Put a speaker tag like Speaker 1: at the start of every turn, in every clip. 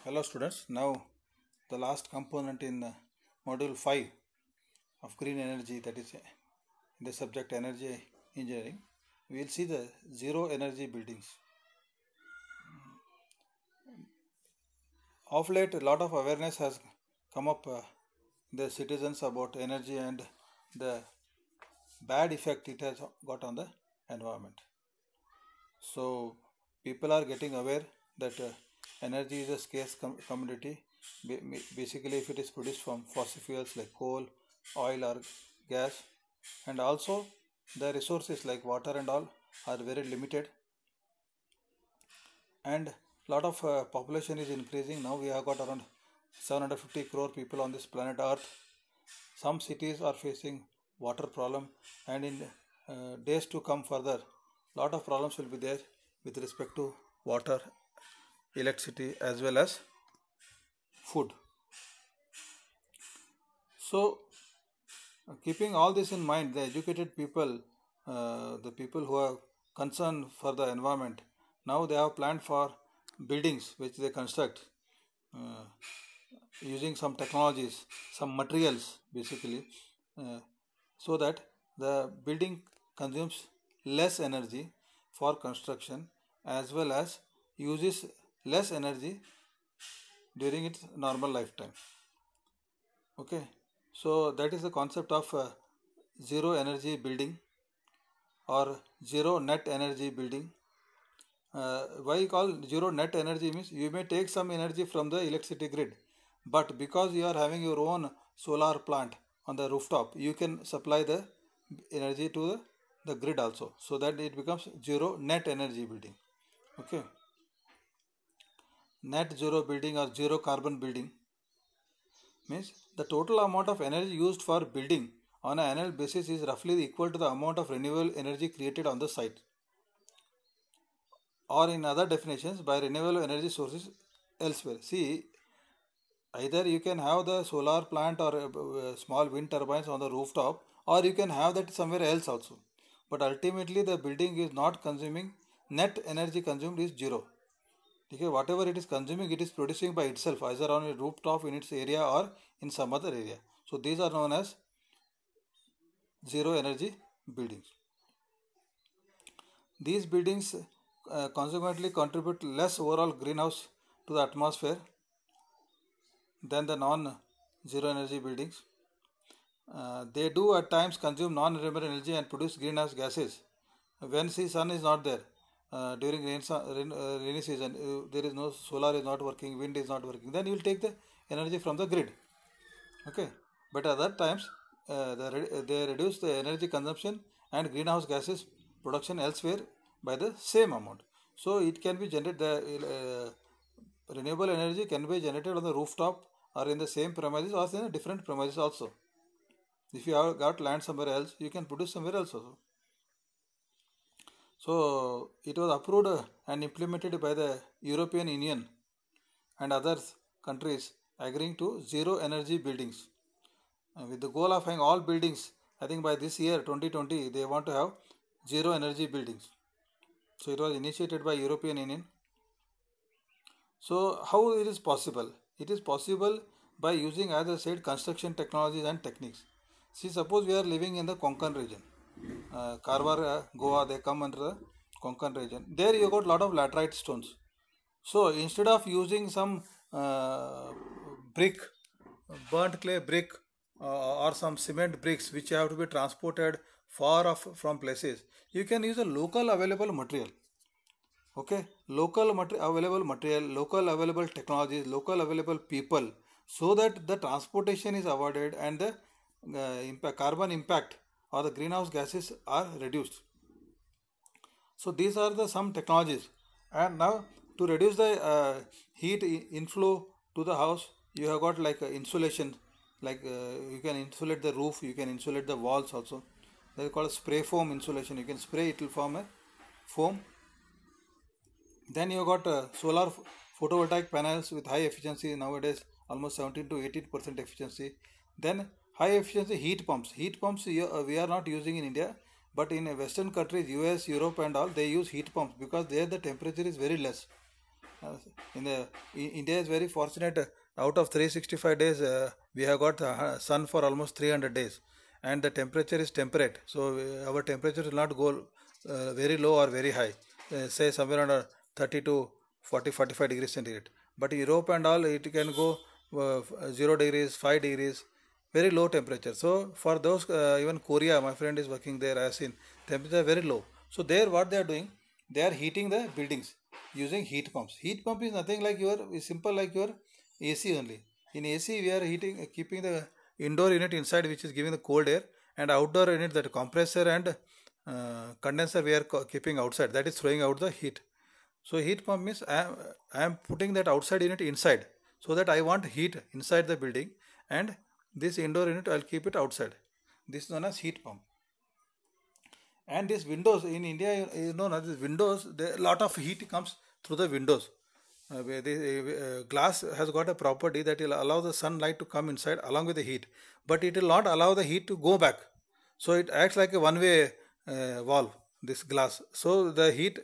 Speaker 1: Hello students, now the last component in module 5 of green energy, that is in the subject energy engineering, we will see the zero energy buildings. Of late a lot of awareness has come up the citizens about energy and the bad effect it has got on the environment. So people are getting aware that energy is a scarce commodity. Basically, if it is produced from fossil fuels like coal, oil, or gas, and also the resources like water and all are very limited, and lot of population is increasing. Now we have got around 750 crore people on this planet Earth. Some cities are facing water problem, and in days to come further, lot of problems will be there with respect to water, electricity, as well as food. So keeping all this in mind, the educated people, the people who are concerned for the environment, now they have planned for buildings which they construct uh, using some technologies, some materials basically, so that the building consumes less energy for construction as well as uses less energy during its normal lifetime. Okay, so that is the concept of zero energy building or zero net energy building. Why you call zero net energy means you may take some energy from the electricity grid, but because you are having your own solar plant on the rooftop, you can supply the energy to the grid also, so that it becomes zero net energy building. Okay, net zero building or zero carbon building means the total amount of energy used for building on an annual basis is roughly equal to the amount of renewable energy created on the site, or in other definitions by renewable energy sources elsewhere. See, either you can have the solar plant or small wind turbines on the rooftop, or you can have that somewhere else also, but ultimately the building is not consuming, net energy consumed is zero. Okay, whatever it is consuming, it is producing by itself either on a rooftop in its area or in some other area. So these are known as zero energy buildings. These buildings consequently contribute less overall greenhouse to the atmosphere than the non-zero energy buildings. They do at times consume non-renewable energy and produce greenhouse gases. When sun is not there, during rainy season, there is no solar is not working, wind is not working, then you will take the energy from the grid. Okay, but at that times they reduce the energy consumption and greenhouse gases production elsewhere by the same amount. So it can be generated, the renewable energy can be generated on the rooftop or in the same premises or in a different premises also. If you have got land somewhere else, you can produce somewhere else also. So it was approved and implemented by the European Union and other countries agreeing to zero energy buildings. With the goal of having all buildings, I think by this year 2020 they want to have zero energy buildings. So it was initiated by European Union. So how it is possible? It is possible by using, as I said, construction technologies and techniques. See, suppose we are living in the Konkan region, Karwar, Goa, they come under the Konkan region. There you got lot of laterite stones. So instead of using some brick, burnt clay brick or some cement bricks which have to be transported far off from places, you can use a local available material. Okay, local available material, local available technologies, local available people, so that the transportation is avoided and the carbon impact or the greenhouse gases are reduced. So these are the some technologies. And now to reduce the heat inflow to the house, you have got like insulation, like you can insulate the roof, you can insulate the walls also. They are called spray foam insulation. You can spray, it will form a foam. Then you got solar photovoltaic panels with high efficiency, nowadays almost 17 to 18% efficiency. Then high efficiency heat pumps. Heat pumps we are not using in India, but in Western countries, US, Europe and all, they use heat pumps because there the temperature is very less. Uh, India is very fortunate. Out of 365 days, we have got sun for almost 300 days, and the temperature is temperate. So our temperature will not go very low or very high. Say somewhere under 30 to 40, 45 degrees centigrade. But Europe and all, it can go 0 degrees, 5 degrees, very low temperature. So for those, even Korea, my friend is working there. I have seen temperature very low. So there, what they are doing, they are heating the buildings using heat pumps. Heat pump is nothing like is simple like your AC only. In AC, we are keeping the indoor unit inside, which is giving the cold air, and outdoor unit, that compressor and condenser, we are keeping outside. That is throwing out the heat. So heat pump means I am putting that outside unit inside, so that I want heat inside the building, and this indoor unit I will keep it outside. This is known as heat pump. And these windows in India, these windows, a lot of heat comes through the windows. The glass has got a property that will allow the sunlight to come inside along with the heat, but it will not allow the heat to go back. So it acts like a one-way valve, this glass. So the heat,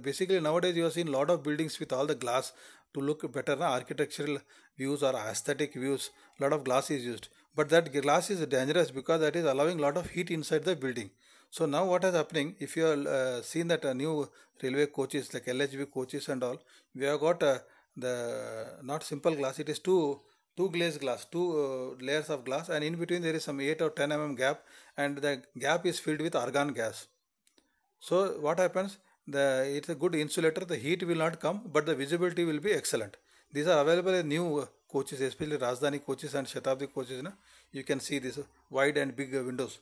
Speaker 1: basically nowadays you have seen a lot of buildings with all the glass to look better, architectural views or aesthetic views. A lot of glass is used, but that glass is dangerous because that is allowing a lot of heat inside the building. So now what is happening, if you have seen that new railway coaches like LHB coaches and all, we have got the not simple glass, it is two glazed glass, two layers of glass, and in between there is some 8 or 10 mm gap, and the gap is filled with argon gas. So what happens, it's a good insulator, the heat will not come, but the visibility will be excellent. These are available in new coaches, especially Rajdhani coaches and Shatabdi coaches. You can see these wide and big windows.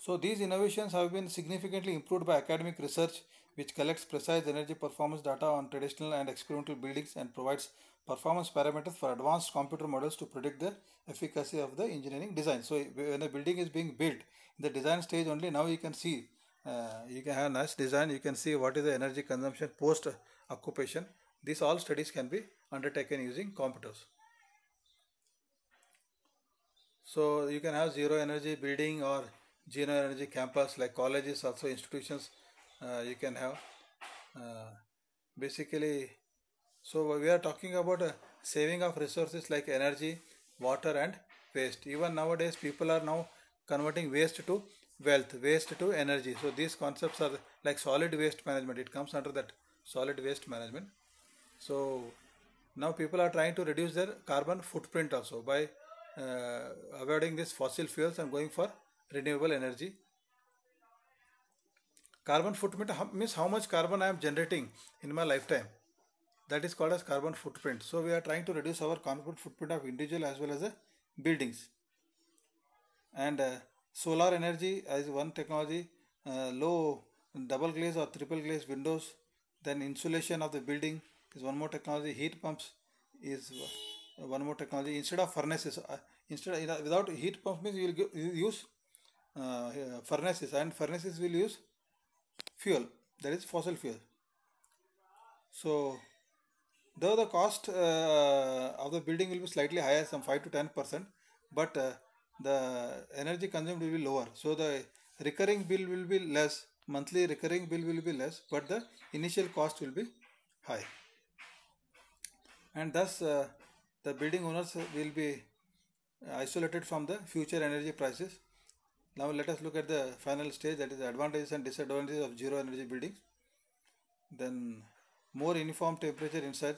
Speaker 1: So these innovations have been significantly improved by academic research, which collects precise energy performance data on traditional and experimental buildings and provides performance parameters for advanced computer models to predict the efficacy of the engineering design. So when a building is being built, in the design stage only, now you can see, you can have a nice design, you can see what is the energy consumption post occupation. These all studies can be undertaken using computers. So you can have zero energy building or zero energy campus like colleges, also institutions. You can have basically. So we are talking about saving of resources like energy, water and waste. Even nowadays people are now converting waste to wealth, waste to energy. So these concepts are like solid waste management. It comes under that solid waste management. So now people are trying to reduce their carbon footprint also by avoiding these fossil fuels and going for renewable energy. Carbon footprint means how much carbon I am generating in my lifetime. That is called as carbon footprint. So we are trying to reduce our carbon footprint of individual as well as the buildings. And solar energy as one technology, low double glaze or triple glaze windows, then insulation of the building is one more technology. Heat pumps is one more technology. Instead of furnaces, without heat pumps means you will use furnaces, and furnaces will use fuel, that is fossil fuel. So though the cost of the building will be slightly higher, some 5 to 10%, but the energy consumed will be lower. So the recurring bill will be less, monthly recurring bill will be less, but the initial cost will be high. And thus the building owners will be isolated from the future energy prices. Now let us look at the final stage, that is the advantages and disadvantages of zero energy buildings. Then more uniform temperature inside,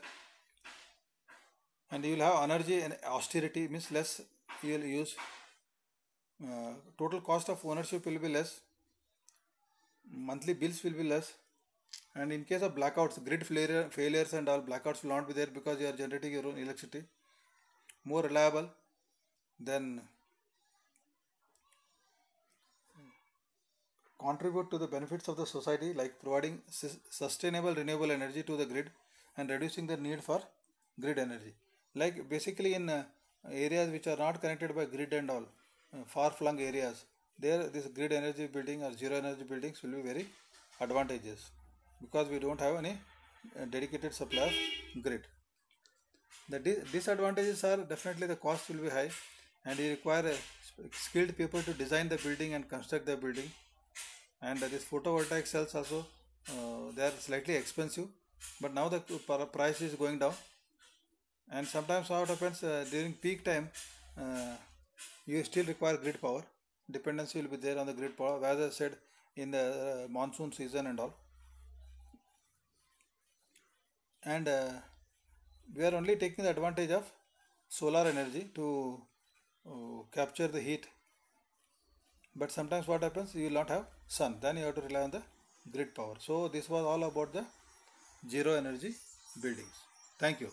Speaker 1: and you will have energy and austerity, means less you will use. Total cost of ownership will be less, monthly bills will be less, and in case of blackouts, grid failures and all, blackouts will not be there because you are generating your own electricity. More reliable, then contribute to the benefits of the society, like providing sustainable renewable energy to the grid and reducing the need for grid energy. Like basically in areas which are not connected by grid and all, far flung areas, there this grid energy building or zero energy buildings will be very advantageous because we don't have any dedicated supply of grid. The disadvantages are definitely the cost will be high, and you require skilled people to design the building and construct the building. And this photovoltaic cells also they are slightly expensive, but now the price is going down. And sometimes what happens during peak time, uh, you still require grid power. Dependency will be there on the grid power, as I said, in the monsoon season and all. And we are only taking the advantage of solar energy to capture the heat. But sometimes what happens, you will not have sun, then you have to rely on the grid power. So this was all about the zero energy buildings. Thank you.